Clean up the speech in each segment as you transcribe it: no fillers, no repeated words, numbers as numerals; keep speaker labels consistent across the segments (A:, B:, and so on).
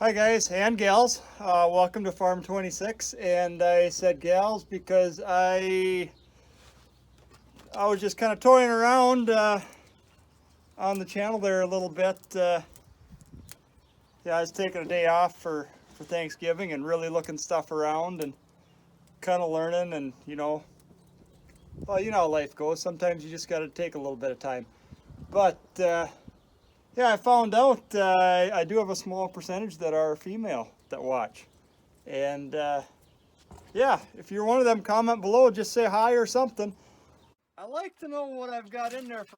A: Hi guys and gals, welcome to Farm 26. And I said gals because I was just kind of toying around on the channel there a little bit. Yeah, I was taking a day off for Thanksgiving and really looking stuff around and kind of learning, and well, you know how life goes. Sometimes you just got to take a little bit of time. But yeah, I found out I do have a small percentage that are female that watch. And yeah, if you're one of them, comment below, just say hi or something. I like to know what I've got in there for.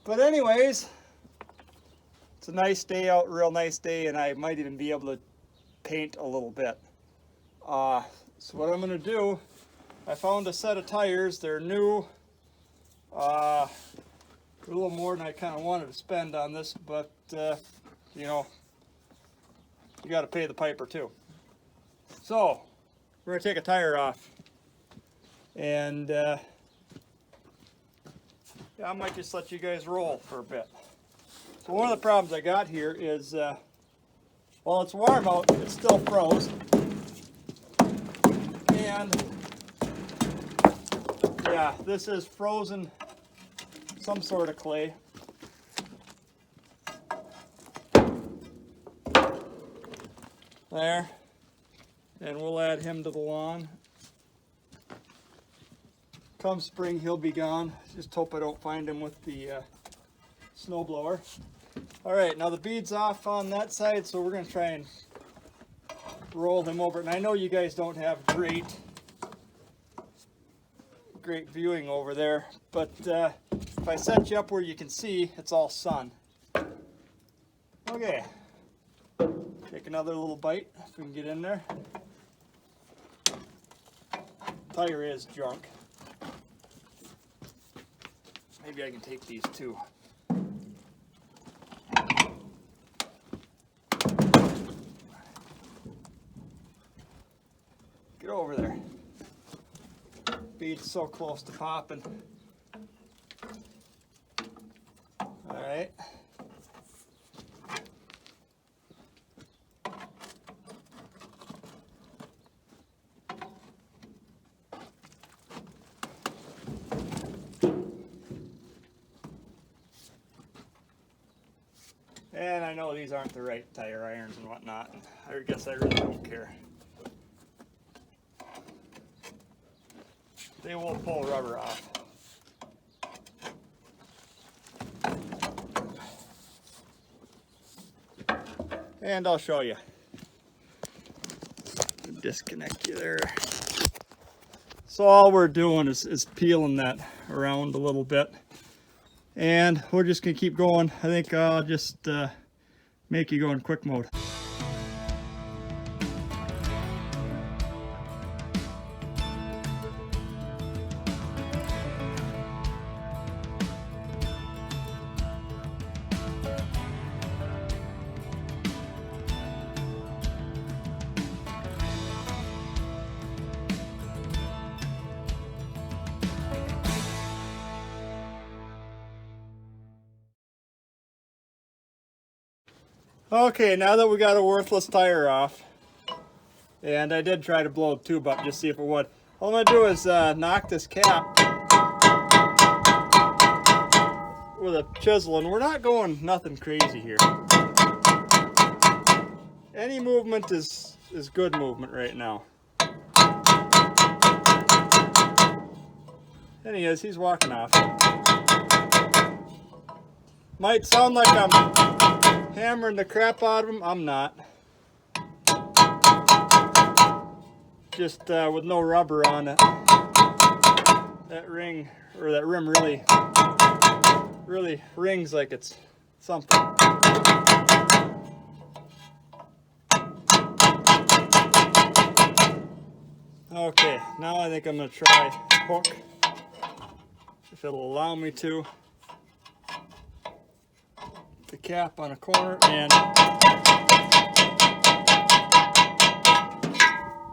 A: But anyways, it's a nice day out, real nice day, and I might even be able to paint a little bit. So what I'm going to do, I found a set of tires. They're new. A little more than I kind of wanted to spend on this, but you know, you got to pay the piper too. So we're going to take a tire off, and yeah, I might just let you guys roll for a bit. So one of the problems I got here is, while it's warm out, it's still froze. And yeah, this is frozen, some sort of clay. There. And we'll add him to the lawn. Come spring, he'll be gone. Just hope I don't find him with the snowblower. All right, now the bead's off on that side, so we're going to try and roll him over. And I know you guys don't have great viewing over there, but if I set you up where you can see, it's all sun. Okay, take another little bite if we can get in there. Tire is junk. Maybe I can take these too. Get over there. Bead's so close to popping. All right. And I know these aren't the right tire irons and whatnot. I guess I really don't care. They will pull rubber off. And I'll show you. Disconnect you there. So all we're doing is peeling that around a little bit. And we're just going to keep going. I think I'll just make you go in quick mode. Okay, now that we got a worthless tire off, and I did try to blow the tube up just see if it would. All I'm going to do is knock this cap with a chisel, and we're not going nothing crazy here. Any movement is good movement right now. And he's walking off. Might sound like I'm hammering the crap out of him. I'm not. Just with no rubber on it. That ring, or that rim really rings like it's something. Okay, now I think I'm going to try hook, if it'll allow me to. the cap on a corner, and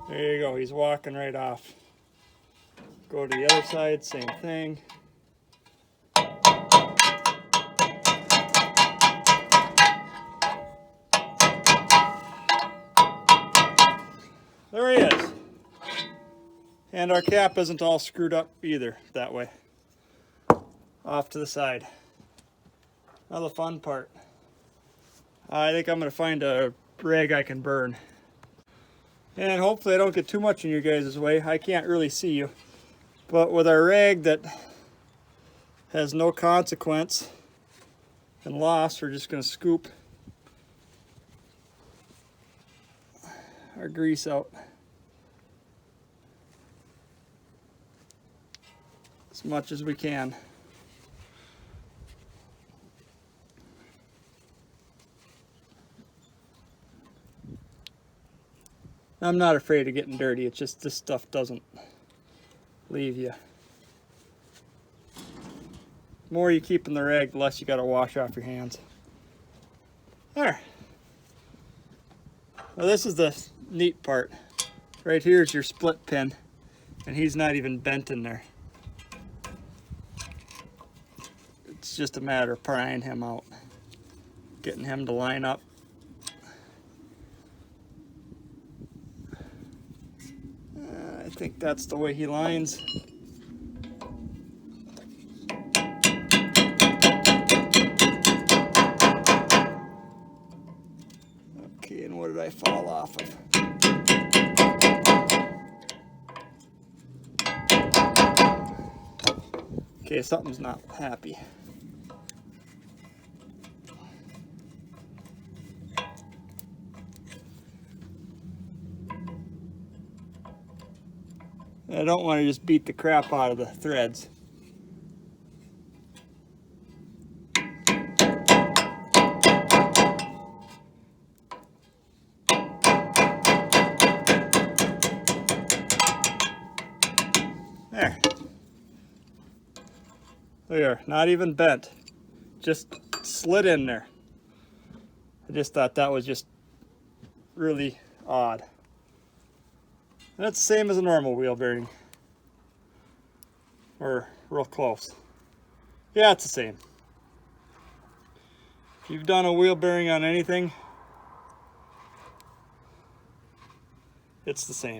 A: there you go, he's walking right off. Go to the other side, same thing. There he is. And our cap isn't all screwed up either that way. Off to the side. Now the fun part. I think I'm going to find a rag I can burn. And hopefully I don't get too much in your guys' way. I can't really see you. But with our rag that has no consequence and loss, we're just going to scoop our grease out as much as we can. I'm not afraid of getting dirty, it's just this stuff doesn't leave you. The more you keep in the rag, the less you got to wash off your hands. There. Now this is the neat part. Right here is your split pin, and he's not even bent in there. It's just a matter of prying him out, getting him to line up. I think that's the way he lines. Okay, and what did I fall off of? Okay, something's not happy. I don't want to just beat the crap out of the threads. There. They are not even bent, just slid in there. I just thought that was just really odd. That's the same as a normal wheel bearing, or real close. Yeah, it's the same. If you've done a wheel bearing on anything, it's the same.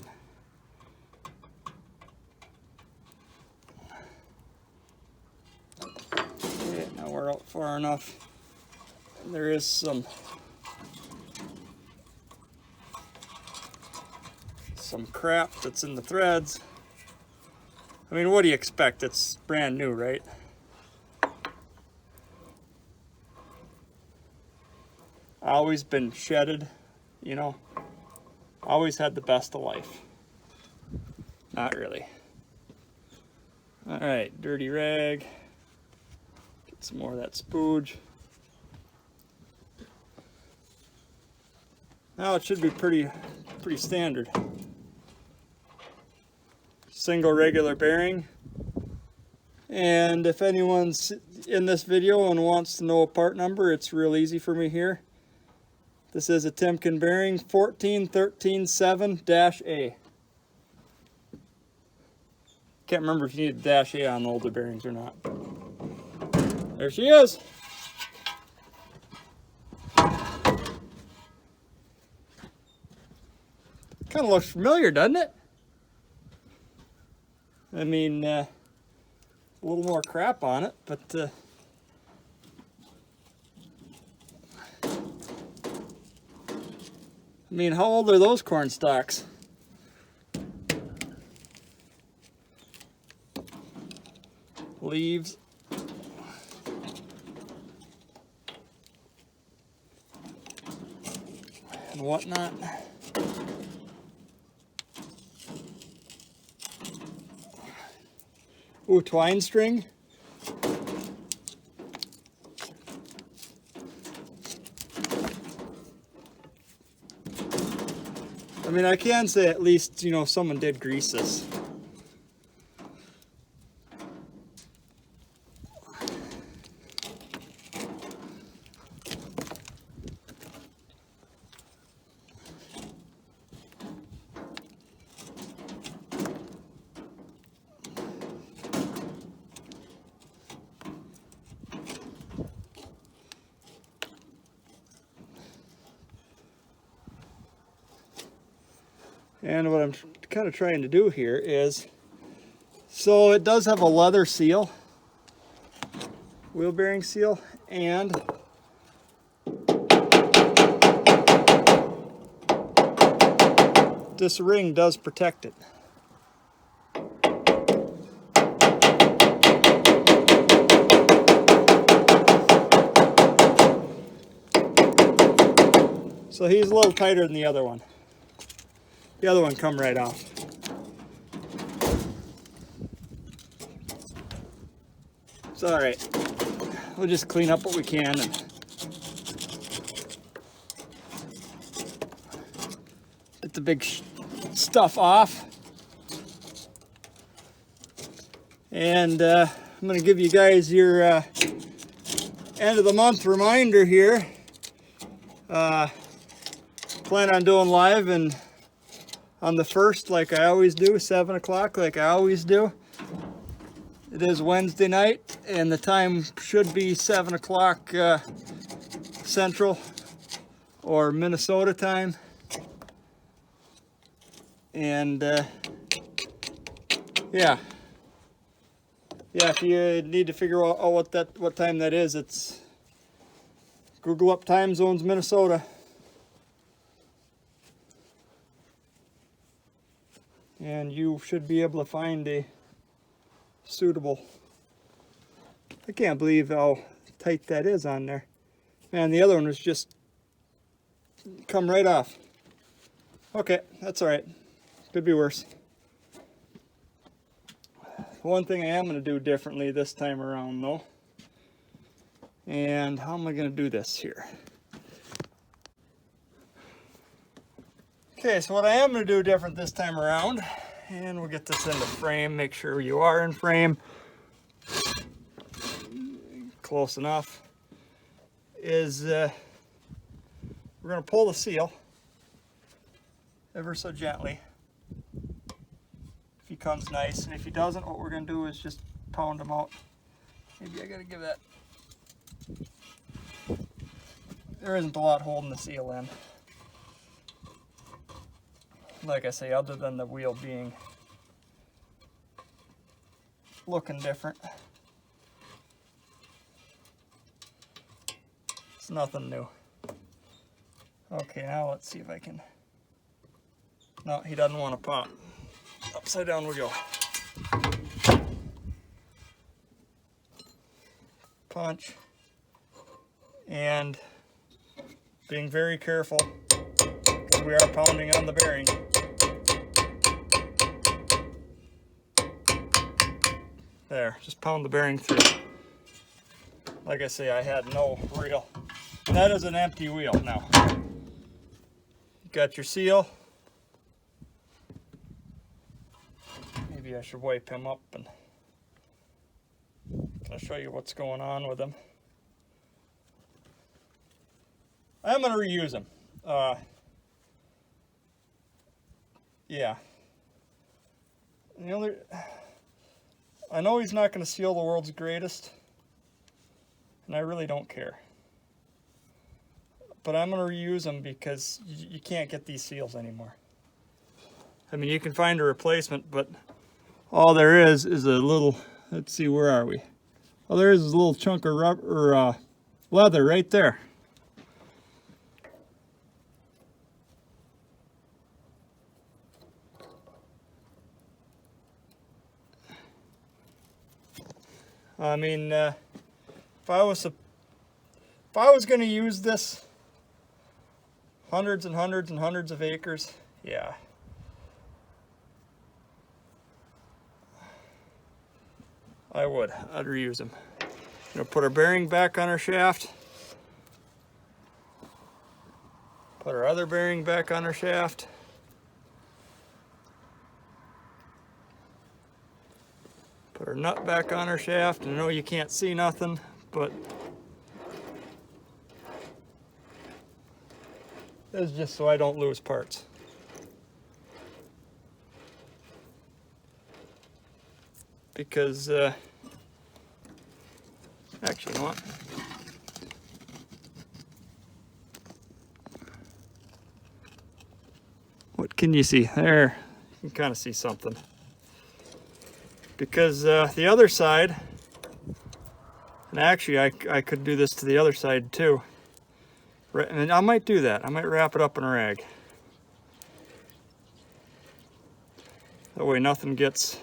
A: Okay, now we're out far enough. There is some crap that's in the threads. I mean, what do you expect? It's brand new, right? Always been shedded, you know. Always had the best of life. Not really. All right, dirty rag. Get some more of that spooge. Now it should be pretty standard. Single regular bearing. And if anyone's in this video and wants to know a part number, it's real easy for me here. This is a Timken bearing 14137-A. Can't remember if you need a -A on the older bearings or not. There she is. Kind of looks familiar, doesn't it? I mean, a little more crap on it, but I mean, how old are those corn stalks? Leaves. And whatnot. Ooh, twine string. I mean, I can say at least, you know, someone did grease this. And what I'm kind of trying to do here is, so it does have a leather seal, wheel bearing seal, and this ring does protect it. So he's a little tighter than the other one. The other one come right off. It's all right. We'll just clean up what we can and get the big stuff off. And I'm going to give you guys your end of the month reminder here. Plan on doing live and on the 1st, like I always do, 7 o'clock, like I always do. It is Wednesday night, and the time should be 7 o'clock Central or Minnesota time. And yeah, if you need to figure out what time that is, it's Google up time zones Minnesota. And you should be able to find a suitable. I can't believe how tight that is on there. Man, the other one was just come right off. Okay, that's all right. Could be worse. One thing I am going to do differently this time around though. And how am I going to do this here? Okay, so what I am going to do different this time around, and we'll get this into frame, make sure you are in frame, close enough, is we're going to pull the seal ever so gently. If he comes nice, and if he doesn't, what we're going to do is just pound him out. Maybe I got to give that. There isn't a lot holding the seal in. Like I say, other than the wheel being looking different. It's nothing new. Okay, now let's see if I can. No, he doesn't want to pop. Upside down we go. Punch. And being very careful, because we are pounding on the bearing. There, just pound the bearing through. Like I say, I had no reel. That is an empty wheel now. You got your seal. Maybe I should wipe him up and I'll show you what's going on with him. I'm going to reuse him. Yeah. The other, I know he's not going to seal the world's greatest, and I really don't care. But I'm going to reuse him because you can't get these seals anymore. I mean, you can find a replacement, but all there is a little, let's see, where are we? All there is a little chunk of rubber, or leather right there. I mean, if I was going to use this hundreds and hundreds and hundreds of acres, yeah. I would. I'd reuse them. Gonna put our bearing back on our shaft. Put our other bearing back on our shaft. Put our nut back on our shaft. I know you can't see nothing, but this is just so I don't lose parts. Because, actually, you know what can you see? There, you can kind of see something. Because the other side, and actually I could do this to the other side too. And I might do that. I might wrap it up in a rag. That way nothing gets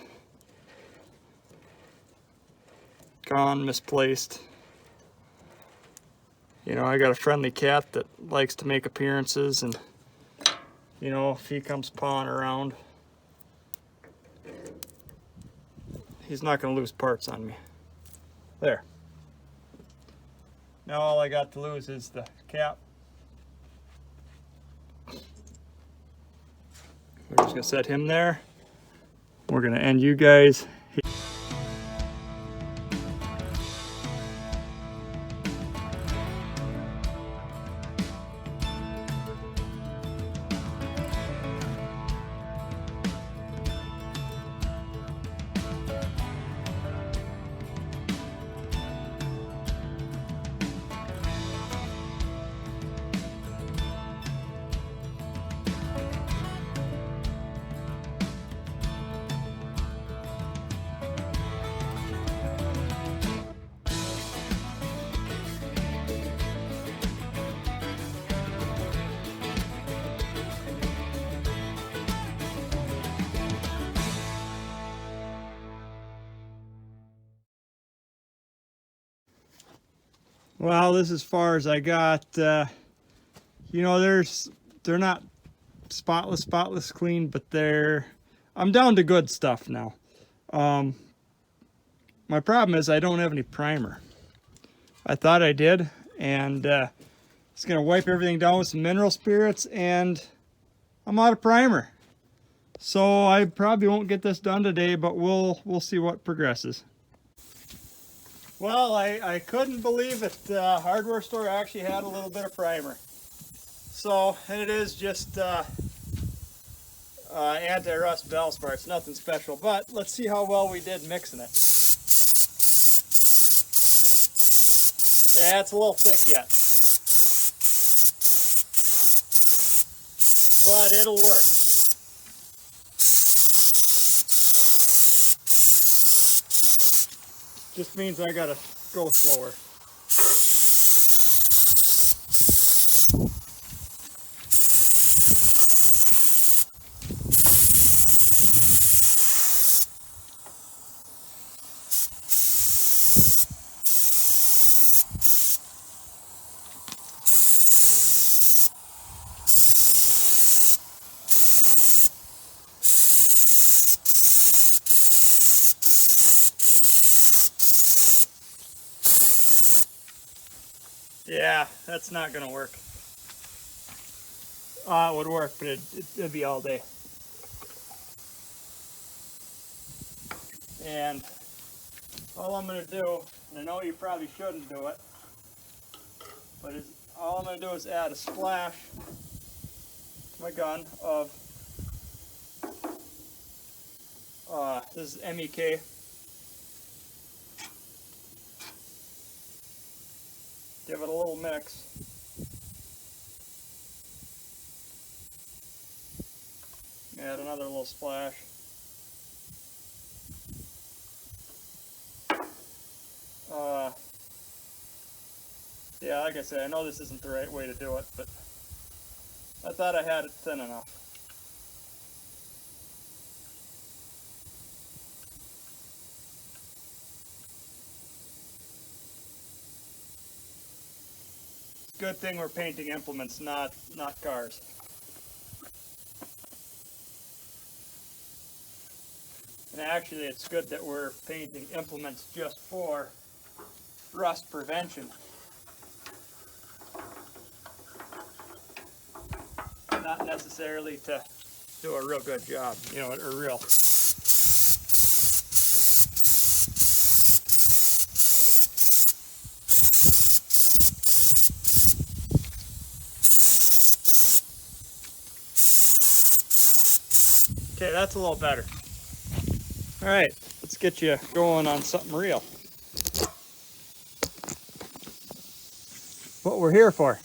A: gone, misplaced. You know, I got a friendly cat that likes to make appearances, and you know, if he comes pawing around, he's not going to lose parts on me. There. Now all I got to lose is the cap. We're just going to set him there. We're going to end you guys. Well, this is as far as I got. You know, they're not spotless clean, but I'm down to good stuff now. My problem is I don't have any primer. I thought I did, and it's gonna wipe everything down with some mineral spirits, and I'm out of primer. So I probably won't get this done today, but we'll see what progresses. Well, I couldn't believe it. The hardware store actually had a little bit of primer. So, and it is just anti-rust Valspar. It's nothing special, but let's see how well we did mixing it. Yeah, it's a little thick yet, but it'll work. Just means I gotta go slower. Yeah, that's not gonna work. It would work, but it'd be all day. And all I'm gonna do, and I know you probably shouldn't do it, but all I'm gonna do is add a splash to my gun of this is MEK. Give it a little mix. Add another little splash. Yeah, like I said, I know this isn't the right way to do it, but I thought I had it thin enough. Good thing we're painting implements, not cars. And actually, it's good that we're painting implements just for rust prevention. Not necessarily to do a real good job, you know, or real. Okay, that's a little better. All right, let's get you going on something real. What we're here for.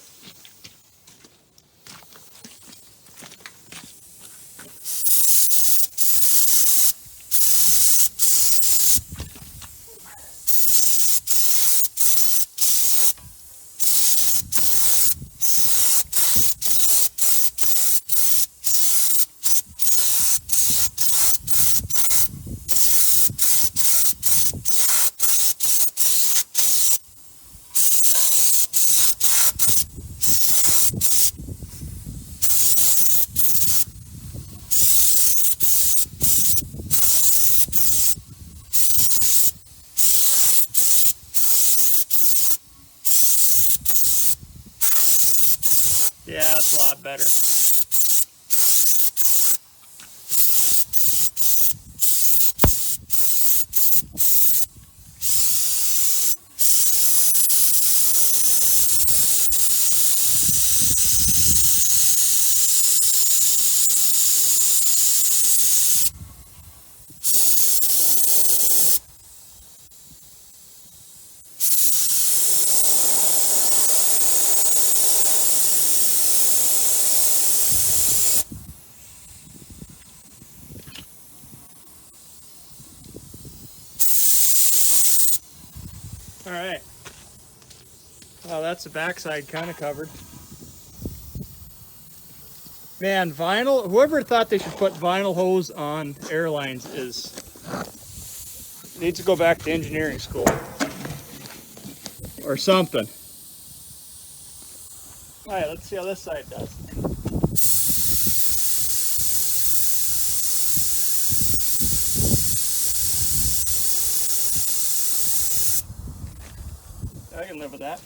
A: Yeah, it's a lot better. All right. Well, that's the backside kind of covered. Man, vinyl, whoever thought they should put vinyl hose on airlines needs to go back to engineering school or something. All right, let's see how this side does. I can live with that.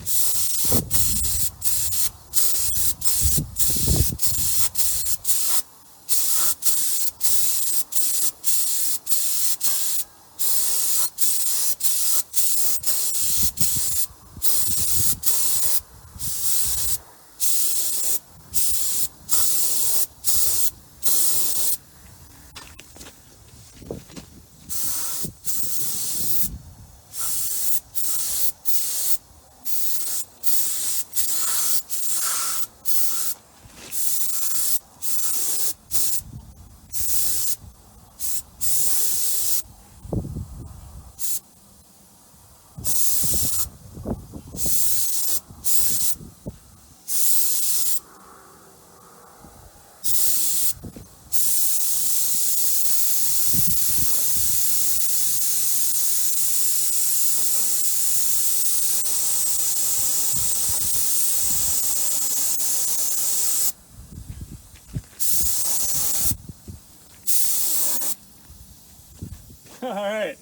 A: All right.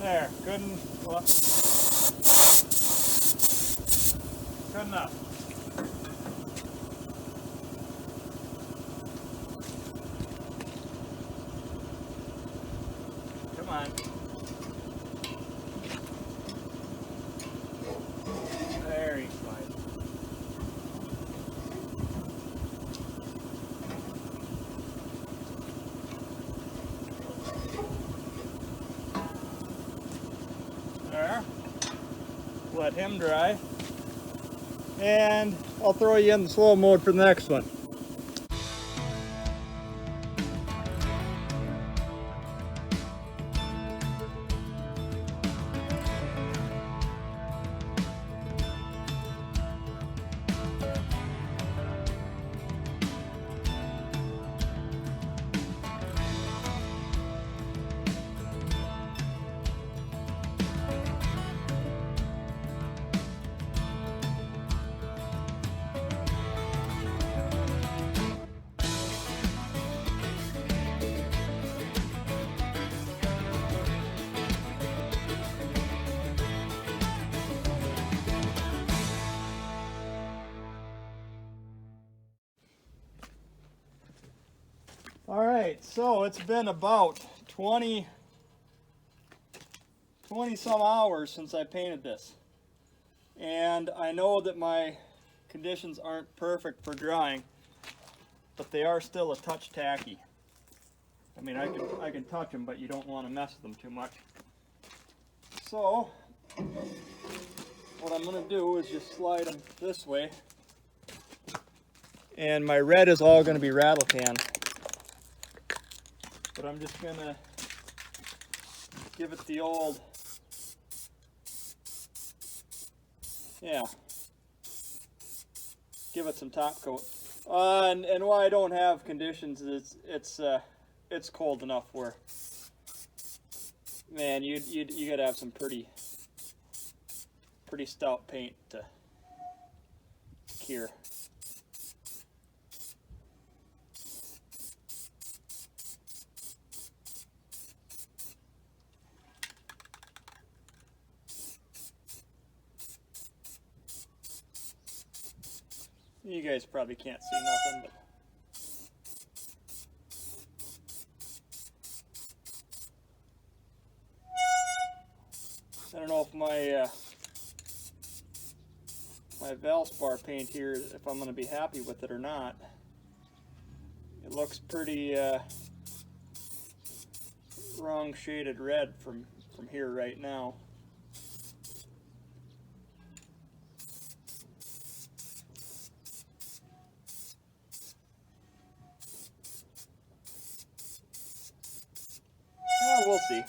A: There, good enough. Come on. There he's fine. There. Let him dry. and I'll throw you in the slow mode for the next one. All right, so it's been about 20 some hours since I painted this. And I know that my conditions aren't perfect for drying, but they are still a touch tacky. I mean, I can touch them, but you don't want to mess with them too much. So, what I'm going to do is just slide them this way. And my red is all going to be rattle can. But I'm just going to give it the old, give it some top coat. And why I don't have conditions is it's cold enough where, man, you gotta have some pretty stout paint to cure. You guys probably can't see nothing, but I don't know if my my Valspar paint here, if I'm going to be happy with it or not. It looks pretty wrong shaded red from here right now. Yeah, we'll see.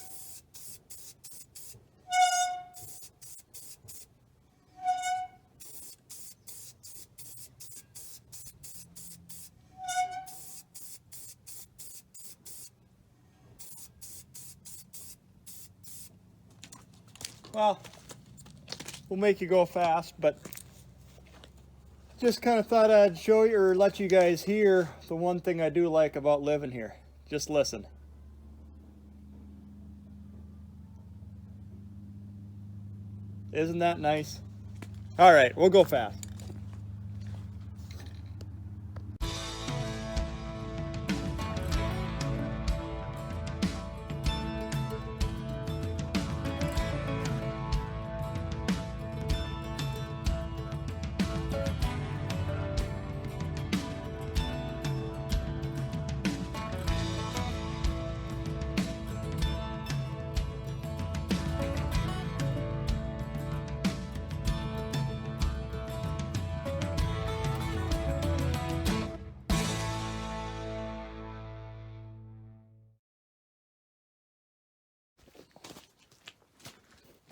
A: Well, we'll make you go fast, but just kind of thought I'd show you or let you guys hear the one thing I do like about living here. Just listen. Isn't that nice? All right, we'll go fast.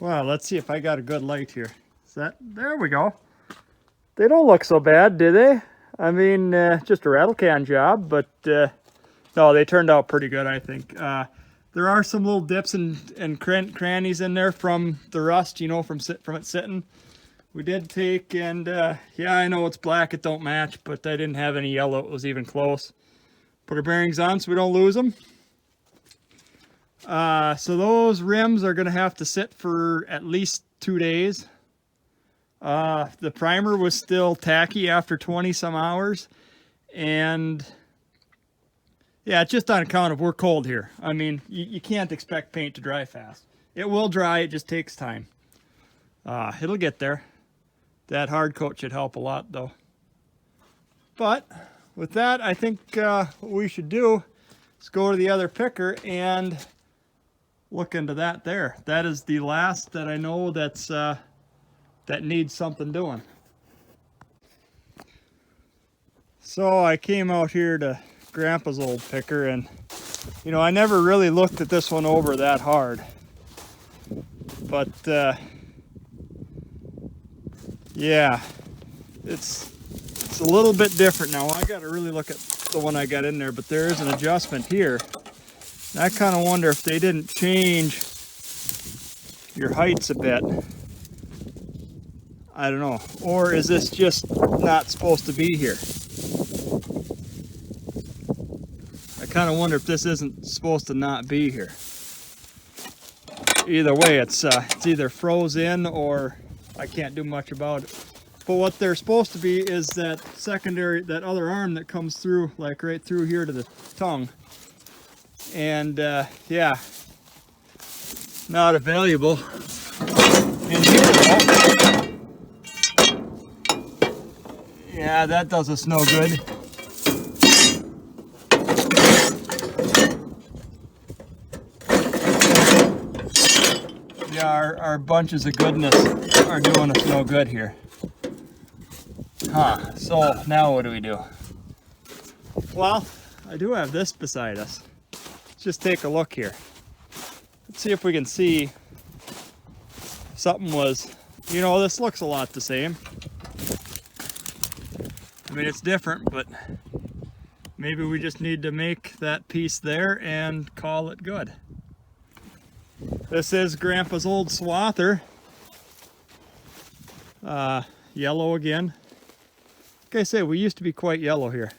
A: Wow, let's see if I got a good light here. Is that, there we go. They don't look so bad, do they? I mean, just a rattle can job, but no, they turned out pretty good, I think. There are some little dips and crannies in there from the rust, you know, from it sitting. We did take, and yeah, I know it's black, it don't match, but I didn't have any yellow, it was even close. Put our bearings on so we don't lose them. So those rims are going to have to sit for at least 2 days. The primer was still tacky after 20 some hours. And yeah, it's just on account of we're cold here. I mean, you can't expect paint to dry fast. It will dry, it just takes time. It'll get there. That hard coat should help a lot though. But with that, I think what we should do is go to the other picker and look into that there. That is the last that I know that's that needs something doing. So I came out here to Grandpa's old picker, and you know, I never really looked at this one over that hard, but yeah, it's a little bit different now. I got to really look at the one I got in there, but there is an adjustment here. And I kind of wonder if they didn't change your heights a bit. I don't know. Or is this just not supposed to be here? I kind of wonder if this isn't supposed to not be here. Either way, it's either froze in or I can't do much about it. But what they're supposed to be is that secondary, that other arm that comes through, like right through here to the tongue. And yeah, not available in here though. Yeah, that does us no good. Yeah, our bunches of goodness are doing us no good here. Huh, so now what do we do? Well, I do have this beside us. Let's just take a look here. Let's see if we can see something was, you know, this looks a lot the same. I mean, it's different, but maybe we just need to make that piece there and call it good. This is Grandpa's old swather. Yellow again. Like I say, we used to be quite yellow here.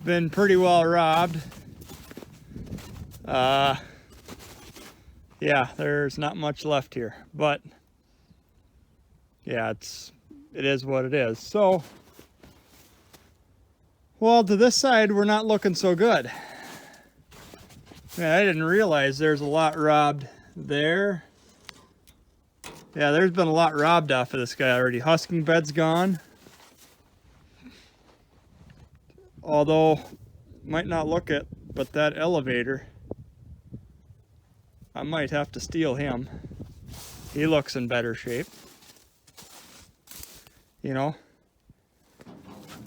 A: Been pretty well robbed. Yeah, there's not much left here, but yeah, it is what it is. So, well, to this side, we're not looking so good. Man, I didn't realize there's a lot robbed there. Yeah, there's been a lot robbed off of this guy already. Husking bed's gone. Although, might not look it, but that elevator, I might have to steal him. He looks in better shape. You know,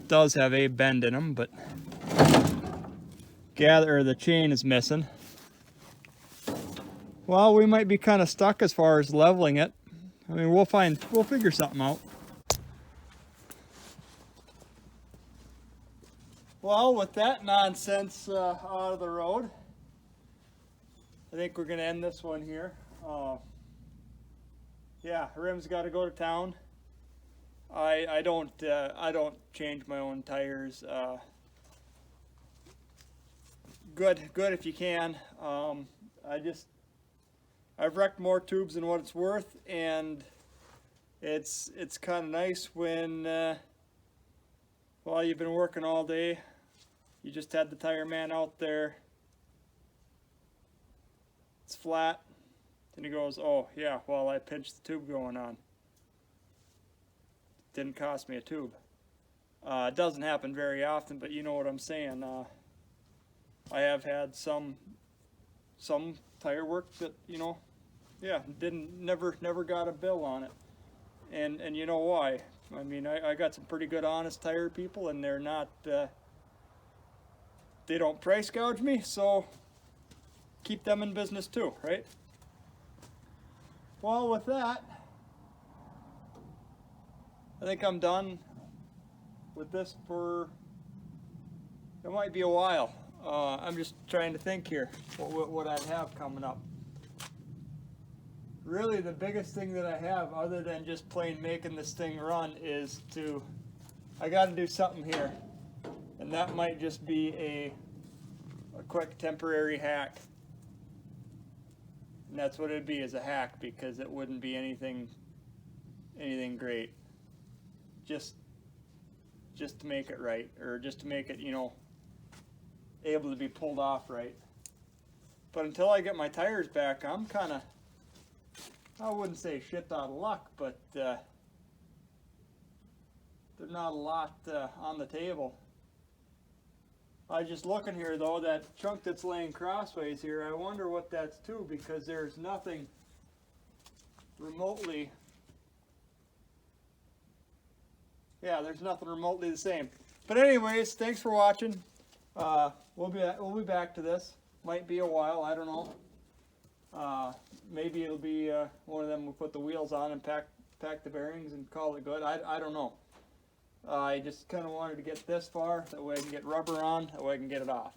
A: does have a bend in him, but the chain is missing. Well, we might be kind of stuck as far as leveling it. I mean, we'll figure something out. Well, with that nonsense out of the road, I think we're going to end this one here. Yeah, rim's got to go to town. I don't change my own tires. Good if you can. I've wrecked more tubes than what it's worth, and it's kind of nice when well, you've been working all day. You just had the tire man out there. It's flat. And he goes, oh yeah, well, I pinched the tube going on. Didn't cost me a tube. It doesn't happen very often, but you know what I'm saying. I have had some tire work that, you know, yeah, never got a bill on it. And you know why? I mean, I got some pretty good honest tire people, and they're not they don't price gouge me, so keep them in business too, right? Well, with that, I think I'm done with this for, it might be a while. I'm just trying to think here what I'd have coming up. Really, the biggest thing that I have, other than just plain making this thing run, is I got to do something here. And that might just be a quick temporary hack. And that's what it'd be, is a hack, because it wouldn't be anything great. Just to make it right, or just to make it, you know, able to be pulled off right. But until I get my tires back, I'm kind of, I wouldn't say shit out of luck, but there's not a lot on the table. I was just looking here though, that chunk that's laying crossways here, I wonder what that's to, because there's nothing remotely, yeah, there's nothing remotely the same. But anyways, thanks for watching. We'll be back to this. Might be a while, I don't know. Maybe it'll be one of them we'll put the wheels on and pack the bearings and call it good. I don't know. I just kind of wanted to get this far, that way I can get rubber on, that way I can get it off.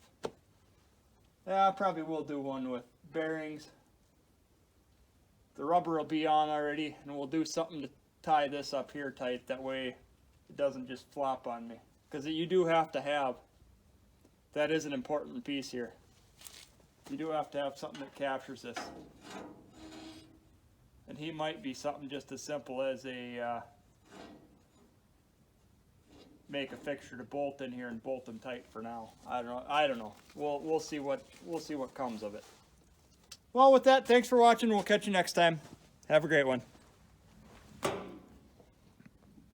A: Yeah, I probably will do one with bearings. The rubber will be on already, and we'll do something to tie this up here tight, that way it doesn't just flop on me. Because you do have to have, that is an important piece here. You do have to have something that captures this. And he might be something just as simple as a make a fixture to bolt in here and bolt them tight for now. I don't know. We'll see what comes of it. Well, with that, thanks for watching. We'll catch you next time. Have a great one.